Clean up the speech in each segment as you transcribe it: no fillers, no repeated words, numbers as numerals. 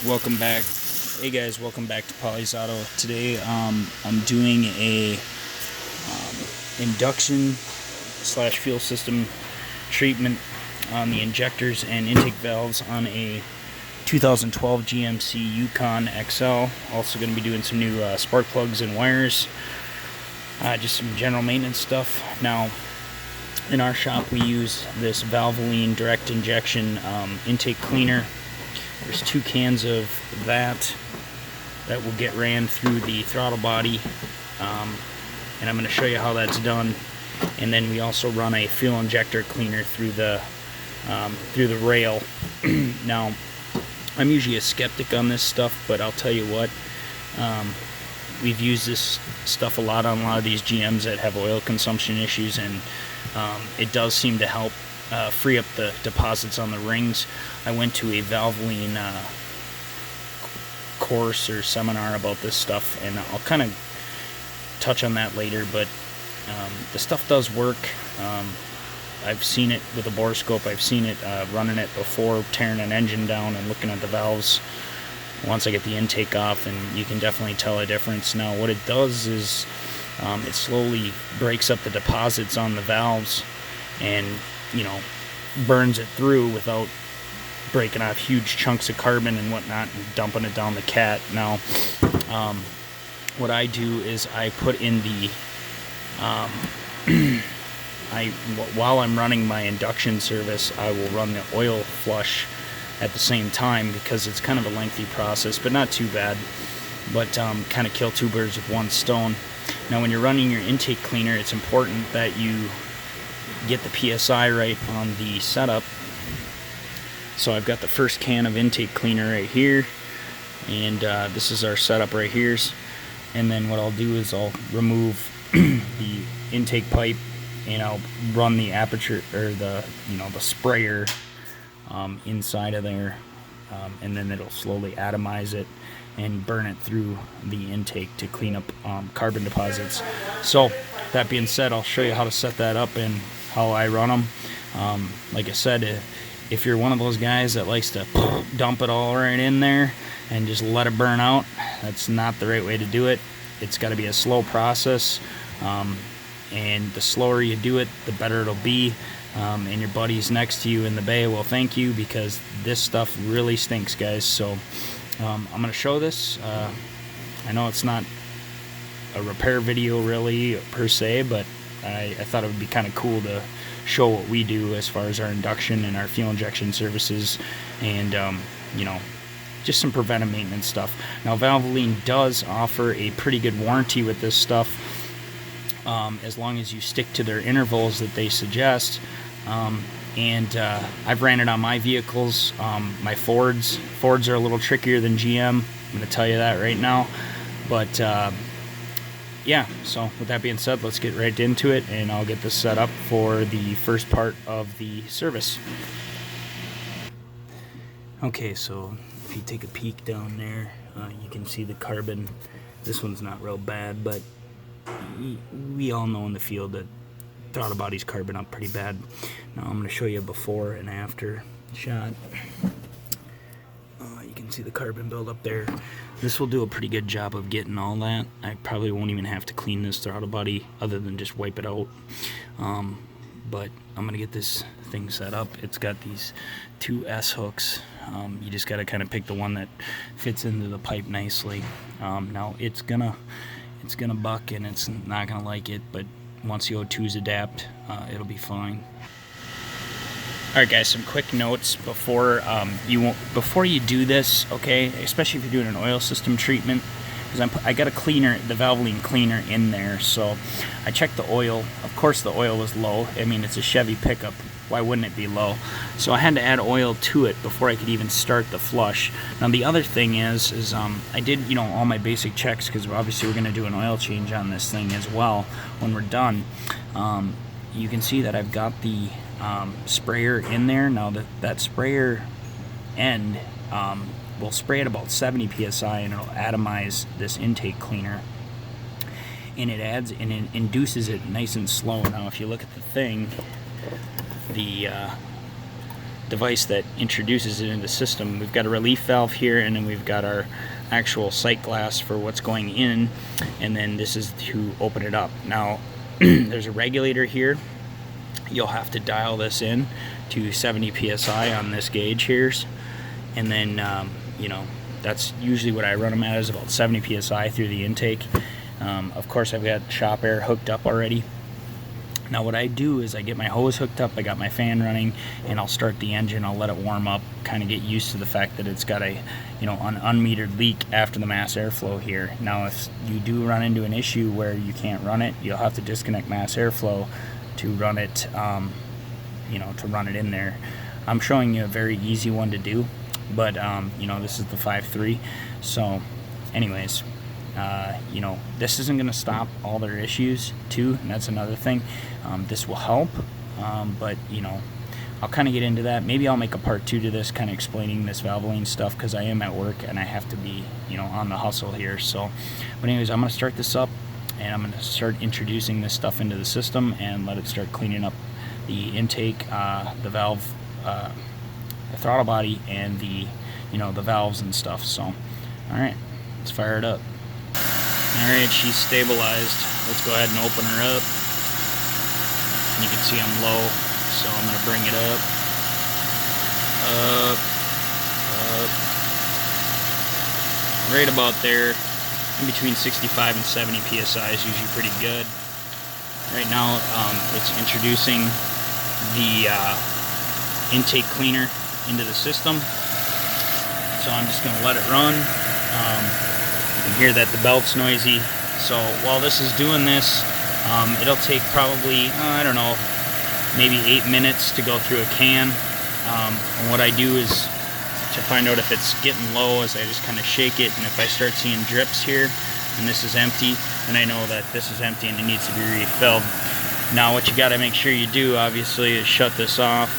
Welcome back. Hey guys, welcome back to PAULY'S Auto. Today I'm doing a induction / fuel system treatment on the injectors and intake valves on a 2012 GMC Yukon XL. Also going to be doing some new spark plugs and wires, just some general maintenance stuff. Now in our shop we use this Valvoline direct injection intake cleaner. There's 2 cans of that will get ran through the throttle body, and I'm going to show you how that's done. And then we also run a fuel injector cleaner through the rail. Now, I'm usually a skeptic on this stuff, but I'll tell you what, we've used this stuff a lot on a lot of these GMs that have oil consumption issues, and it does seem to help free up the deposits on the rings. I went to a Valvoline course or seminar about this stuff, and I'll kind of touch on that later, but the stuff does work. I've seen it with a borescope. I've seen it running it before, tearing an engine down and looking at the valves once I get the intake off, and you can definitely tell a difference. Now what it does is it slowly breaks up the deposits on the valves and, you know, burns it through without breaking off huge chunks of carbon and whatnot and dumping it down the cat. Now what I do is I put in the while I'm running my induction service, I will run the oil flush at the same time, because it's kind of a lengthy process, but not too bad. But kind of kill 2 birds with 1 stone. Now when you're running your intake cleaner, it's important that you get the PSI right on the setup. So I've got the first can of intake cleaner right here, and this is our setup right here. And then what I'll do is I'll remove the intake pipe, and I'll run the aperture, or the sprayer inside of there, and then it'll slowly atomize it and burn it through the intake to clean up carbon deposits. So that being said, I'll show you how to set that up and how I run them. Like I said, if you're one of those guys that likes to dump it all right in there and just let it burn out, that's not the right way to do it. It's got to be a slow process, and the slower you do it, the better it'll be. And your buddies next to you in the bay will thank you, because this stuff really stinks, guys. So I'm going to show this. I know it's not a repair video really per se, but I thought it would be kind of cool to show what we do as far as our induction and our fuel injection services, and just some preventive maintenance stuff. Now Valvoline does offer a pretty good warranty with this stuff, as long as you stick to their intervals that they suggest. And I've ran it on my vehicles, my Fords. Fords are a little trickier than GM, I'm going to tell you that right now. But yeah, so with that being said, let's get right into it, and I'll get this set up for the first part of the service. Okay, so if you take a peek down there, you can see the carbon. This one's not real bad, but we all know in the field that throttle body's carbon up pretty bad. Now I'm going to show you a before and after shot. You can see the carbon build up there. This will do a pretty good job of getting all that. I probably won't even have to clean this throttle body other than just wipe it out. But I'm going to get this thing set up. It's got these 2 S hooks. You just got to kind of pick the one that fits into the pipe nicely. Now it's gonna buck, and it's not gonna like it, but once the O2s adapt, it'll be fine. Alright guys, some quick notes before you do this, okay, especially if you're doing an oil system treatment, because I got a cleaner, the Valvoline cleaner in there. So I checked the oil. Of course the oil was low. I mean, it's a Chevy pickup, why wouldn't it be low? So I had to add oil to it before I could even start the flush. Now the other thing is I did all my basic checks, because obviously we're going to do an oil change on this thing as well when we're done. You can see that I've got the sprayer in there. Now that sprayer end will spray at about 70 psi, and it'll atomize this intake cleaner, and it adds and it induces it nice and slow. Now if you look at the thing, the device that introduces it into the system. We've got a relief valve here, and then we've got our actual sight glass for what's going in, and then this is to open it up. Now there's a regulator here. You'll have to dial this in to 70 psi on this gauge here, and then you know, that's usually what I run them at, is about 70 psi through the intake. Of course, I've got shop air hooked up already. Now what I do is I get my hose hooked up, I got my fan running, and I'll start the engine. I'll let it warm up, kind of get used to the fact that it's got a, you know, an unmetered leak after the mass airflow here. Now if you do run into an issue where you can't run it, you'll have to disconnect mass airflow to run it, you know, to run it in there. I'm showing you a very easy one to do, but you know, this is the 5.3. So anyways, you know, this isn't going to stop all their issues too, and that's another thing. This will help, but you know, I'll kind of get into that. Maybe I'll make a part 2 to this, kind of explaining this Valvoline stuff, because I am at work and I have to be, you know, on the hustle here. So, but anyways, I'm going to start this up, and I'm going to start introducing this stuff into the system and let it start cleaning up the intake, the valve, the throttle body, and the, you know, the valves and stuff. So, all right, let's fire it up. All right, she's stabilized. Let's go ahead and open her up. You can see I'm low, so I'm gonna bring it up, right about there, in between 65 and 70 psi is usually pretty good. Right now, it's introducing the intake cleaner into the system, so I'm just gonna let it run. You can hear that the belt's noisy. So while this is doing this, it'll take probably, I don't know, maybe 8 minutes to go through a can. And what I do is, to find out if it's getting low, is I just kind of shake it, and if I start seeing drips here and this is empty, then I know that this is empty and it needs to be refilled. Now what you got to make sure you do, obviously, is shut this off,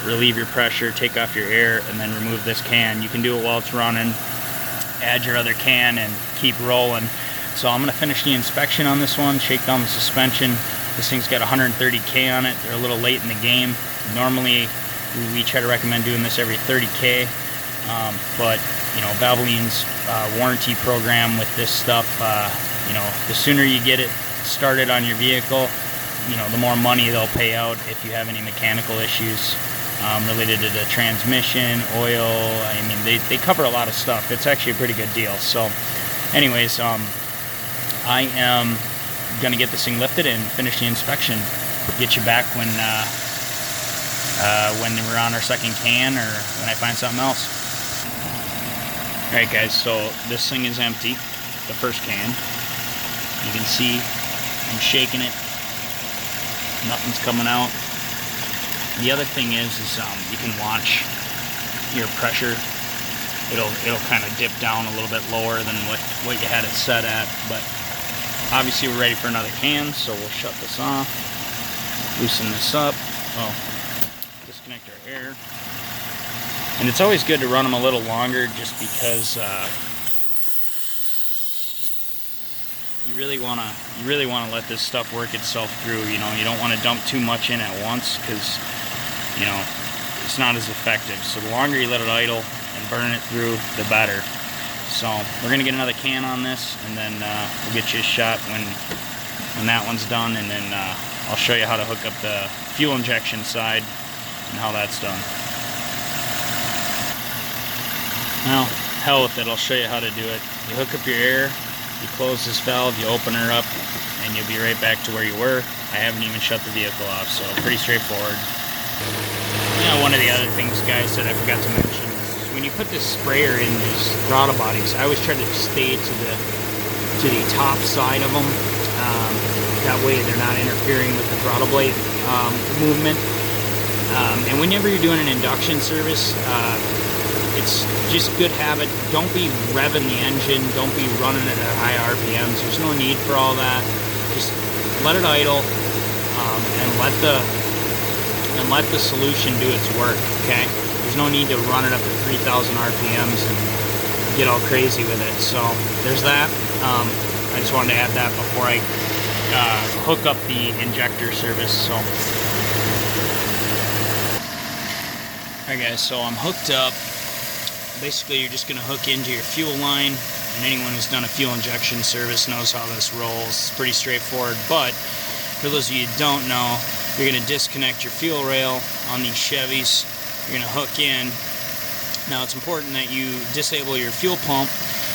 relieve your pressure, take off your air, and then remove this can. You can do it while it's running, add your other can, and keep rolling. So I'm going to finish the inspection on this one, shake down the suspension. This thing's got 130K on it. They're a little late in the game. Normally, we try to recommend doing this every 30K. But, you know, Valvoline's warranty program with this stuff, you know, the sooner you get it started on your vehicle, you know, the more money they'll pay out if you have any mechanical issues related to the transmission, oil. I mean, they cover a lot of stuff. It's actually a pretty good deal. So anyways, I am gonna get this thing lifted and finish the inspection. Get you back when we're on our second can, or when I find something else. All right, guys. So this thing is empty. The first can. You can see I'm shaking it. Nothing's coming out. The other thing is you can watch your pressure. It'll kind of dip down a little bit lower than what you had it set at, but obviously we're ready for another can, so we'll shut this off, loosen this up, disconnect our air. And it's always good to run them a little longer, just because you really wanna let this stuff work itself through. You know, you don't want to dump too much in at once, because, you know, it's not as effective. So the longer you let it idle and burn it through, the better. So we're gonna get another can on this, and then we'll get you a shot when that one's done, and then I'll show you how to hook up the fuel injection side and how that's done. Now, hell with it, I'll show you how to do it. You hook up your air, you close this valve, you open her up, and you'll be right back to where you were. I haven't even shut the vehicle off, so pretty straightforward. You know, one of the other things, guys, that I forgot to mention is when you put this sprayer in these throttle bodies, I always try to stay to the top side of them. That way they're not interfering with the throttle blade movement. And whenever you're doing an induction service, it's just good habit. Don't be revving the engine. Don't be running it at high RPMs. There's no need for all that. Just let it idle, and let the solution do its work. Okay. There's no need to run it up to 3,000 RPMs and get all crazy with it. So there's that. I just wanted to add that before I hook up the injector service. So. Alright guys, so I'm hooked up. Basically you're just going to hook into your fuel line, and anyone who's done a fuel injection service knows how this rolls. It's pretty straightforward, but for those of you who don't know, you're going to disconnect your fuel rail on these Chevys. You're going to hook in. Now it's important that you disable your fuel pump,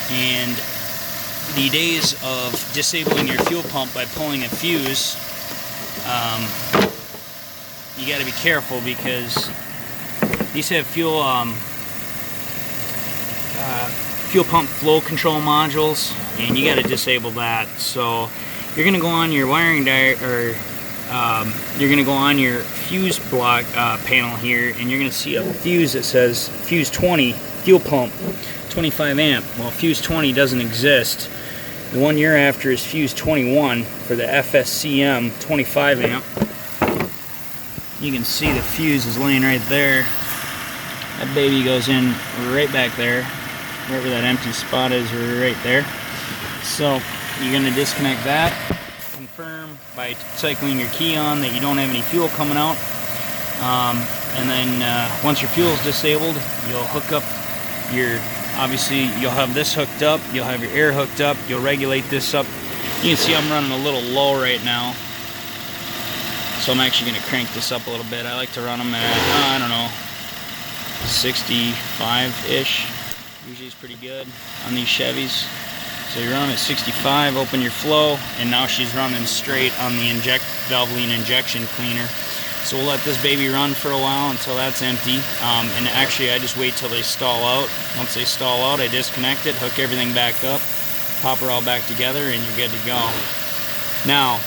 and the days of disabling your fuel pump by pulling a fuse, you got to be careful because these have fuel pump flow control modules, and you got to disable that. So you're going to go on your wiring you're going to go on your fuse block panel here, and you're going to see a fuse that says fuse 20 fuel pump 25 amp. Well, fuse 20 doesn't exist. The one you're after is fuse 21 for the FSCM 25 amp. You can see the fuse is laying right there. That baby goes in right back there, right where that empty spot is, right there. So you're going to disconnect that. Confirm by cycling your key on that you don't have any fuel coming out. And then once your fuel is disabled, you'll hook up your, obviously you'll have this hooked up, you'll have your air hooked up, you'll regulate this up. You can see I'm running a little low right now, so I'm actually going to crank this up a little bit. I like to run them at, I don't know, 65-ish. Usually is pretty good on these Chevys. So you run them at 65, open your flow, and now she's running straight on the Valvoline injection cleaner. So we'll let this baby run for a while until that's empty. And actually I just wait till they stall out. Once they stall out, I disconnect it, hook everything back up, pop her all back together, and you're good to go. Now,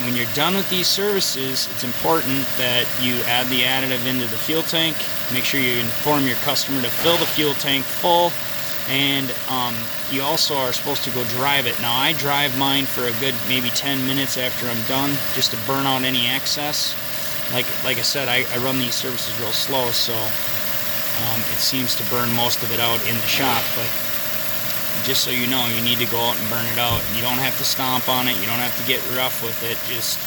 when you're done with these services, it's important that you add the additive into the fuel tank. Make sure you inform your customer to fill the fuel tank full, and you also are supposed to go drive it. Now, I drive mine for a good maybe 10 minutes after I'm done, just to burn out any excess. Like I said, I run these services real slow, so it seems to burn most of it out in the shop, but just so you know, you need to go out and burn it out. You don't have to stomp on it, you don't have to get rough with it, just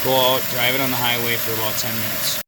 go out, drive it on the highway for about 10 minutes.